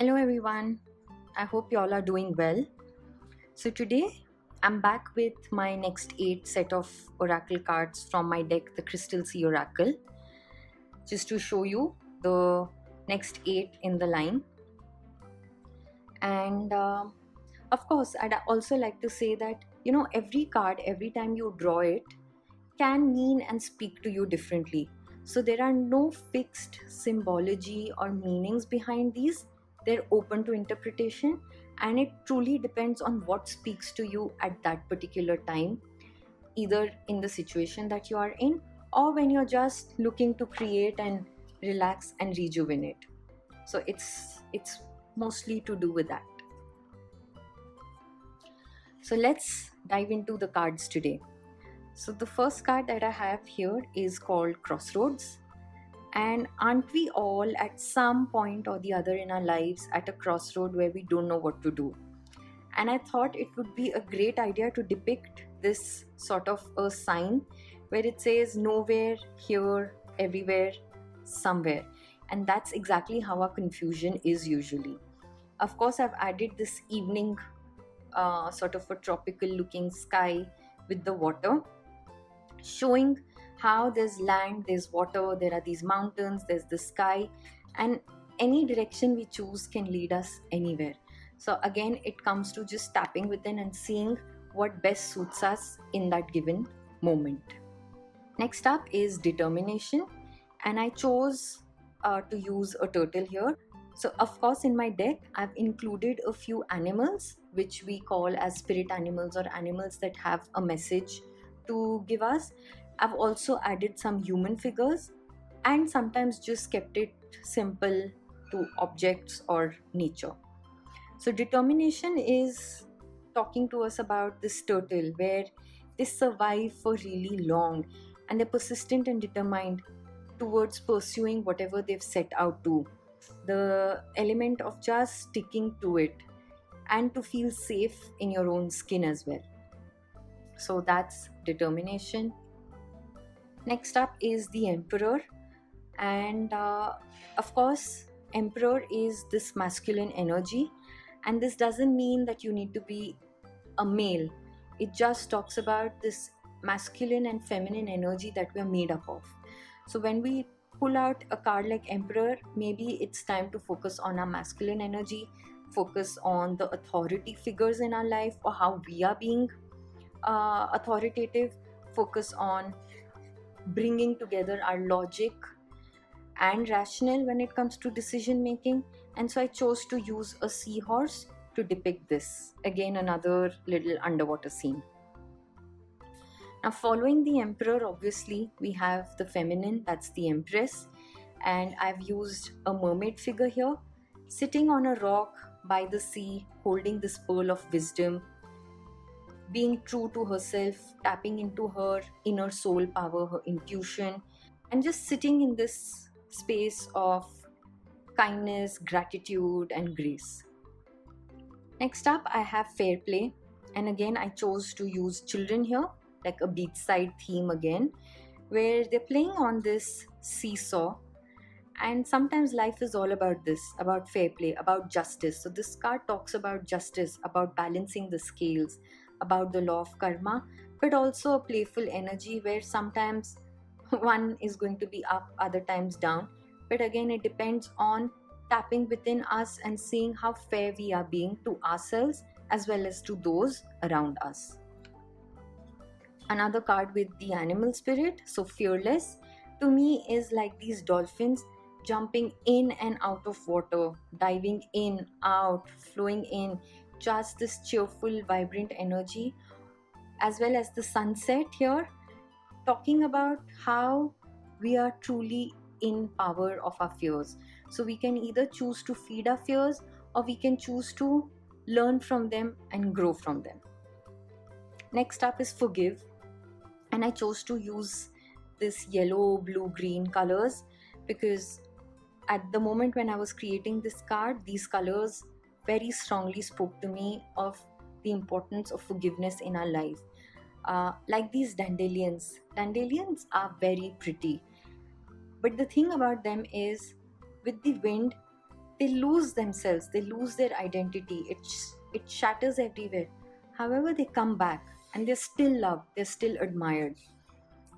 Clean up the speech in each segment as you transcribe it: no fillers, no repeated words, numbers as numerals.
Hello everyone, I hope you all are doing well. So today I'm back with my next 8 set of oracle cards from my deck, the Crystal Sea Oracle, just to show you the next 8 in the line. And of course, I'd also like to say that every card, every time you draw it, can mean and speak to you differently. So there are no fixed symbology or meanings behind these. They're open to interpretation, and it truly depends on what speaks to you at that particular time, either in the situation that you are in or when you're just looking to create and relax and rejuvenate. So it's mostly to do with that. So let's dive into the cards today. So the first card that I have here is called Crossroads. And aren't we all at some point or the other in our lives at a crossroad where we don't know what to do? And I thought it would be a great idea to depict this sort of a sign where it says nowhere, here, everywhere, somewhere. And that's exactly how our confusion is usually. Of course, I've added this evening sort of a tropical looking sky with the water, showing how there's land, there's water, there are these mountains, there's the sky, and any direction we choose can lead us anywhere. So again, it comes to just tapping within and seeing what best suits us in that given moment. Next up is determination, and I chose to use a turtle here. So of course, in my deck I've included a few animals which we call as spirit animals, or animals that have a message to give us. I've also added some human figures and sometimes just kept it simple to objects or nature. So determination is talking to us about this turtle where they survive for really long and they're persistent and determined towards pursuing whatever they've set out to. The element of just sticking to it and to feel safe in your own skin as well. So that's determination. Next up is the Emperor, and of course, Emperor is this masculine energy, and this doesn't mean that you need to be a male. It just talks about this masculine and feminine energy that we're made up of. So when we pull out a card like Emperor, maybe it's time to focus on our masculine energy, focus on the authority figures in our life or how we are being authoritative, focus on bringing together our logic and rationale when it comes to decision making. And so I chose to use a seahorse to depict this. Again, another little underwater scene. Now, following the Emperor, obviously, we have the feminine, that's the Empress. And I've used a mermaid figure here, sitting on a rock by the sea, holding this pearl of wisdom, being true to herself, tapping into her inner soul power, her intuition, and just sitting in this space of kindness, gratitude, and grace. Next up, I have fair play, and again, I chose to use children here, like a beachside theme again, where they're playing on this seesaw. And sometimes life is all about this, about fair play, about justice. So this card talks about justice, about balancing the scales, about the law of karma, but also a playful energy where sometimes one is going to be up, other times down. But again, it depends on tapping within us and seeing how fair we are being to ourselves as well as to those around us. Another card with the animal spirit, so fearless, to me is like these dolphins jumping in and out of water, diving in, out, flowing in, just this cheerful, vibrant energy, as well as the sunset here, talking about how we are truly in power of our fears. So we can either choose to feed our fears or we can choose to learn from them and grow from them. Next up is forgive, and I chose to use this yellow, blue, green colors because at the moment when I was creating this card, these colors very strongly spoke to me of the importance of forgiveness in our life. Like these dandelions. Dandelions are very pretty, but the thing about them is with the wind, they lose themselves, they lose their identity, it shatters everywhere. However, they come back and they're still loved, they're still admired.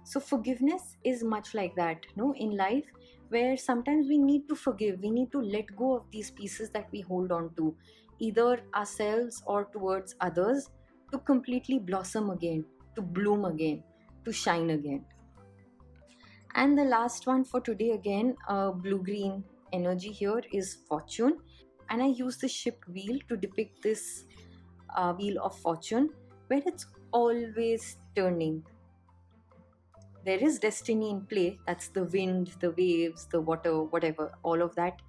So forgiveness is much like that, no, in life, where sometimes we need to forgive, we need to let go of these pieces that we hold on to, either ourselves or towards others, to completely blossom again, to bloom again, to shine again. And the last one for today, again, blue green energy here is fortune. And I use the ship wheel to depict this wheel of fortune, where it's always turning. There is destiny in play, that's the wind, the waves, the water, whatever, all of that.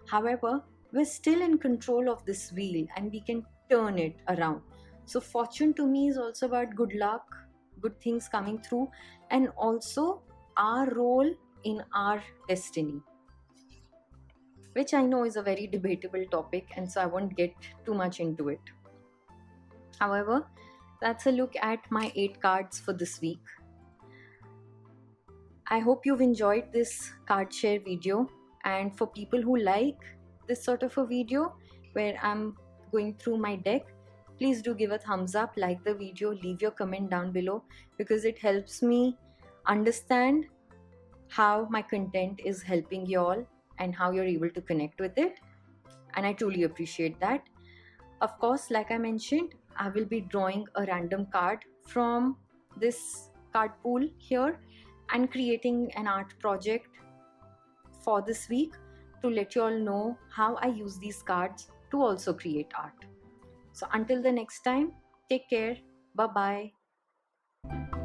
However, we're still in control of this wheel and we can turn it around. So, fortune to me is also about good luck, good things coming through, and also our role in our destiny, which I know is a very debatable topic, and so I won't get too much into it. However, that's a look at my 8 cards for this week. I hope you've enjoyed this card share video, and for people who like this sort of a video where I'm going through my deck, please do give a thumbs up, like the video, leave your comment down below, because it helps me understand how my content is helping you all and how you're able to connect with it, and I truly appreciate that. Of course, like I mentioned, I will be drawing a random card from this card pool here and creating an art project for this week to let you all know how I use these cards to also create art. So until the next time, take care. Bye bye.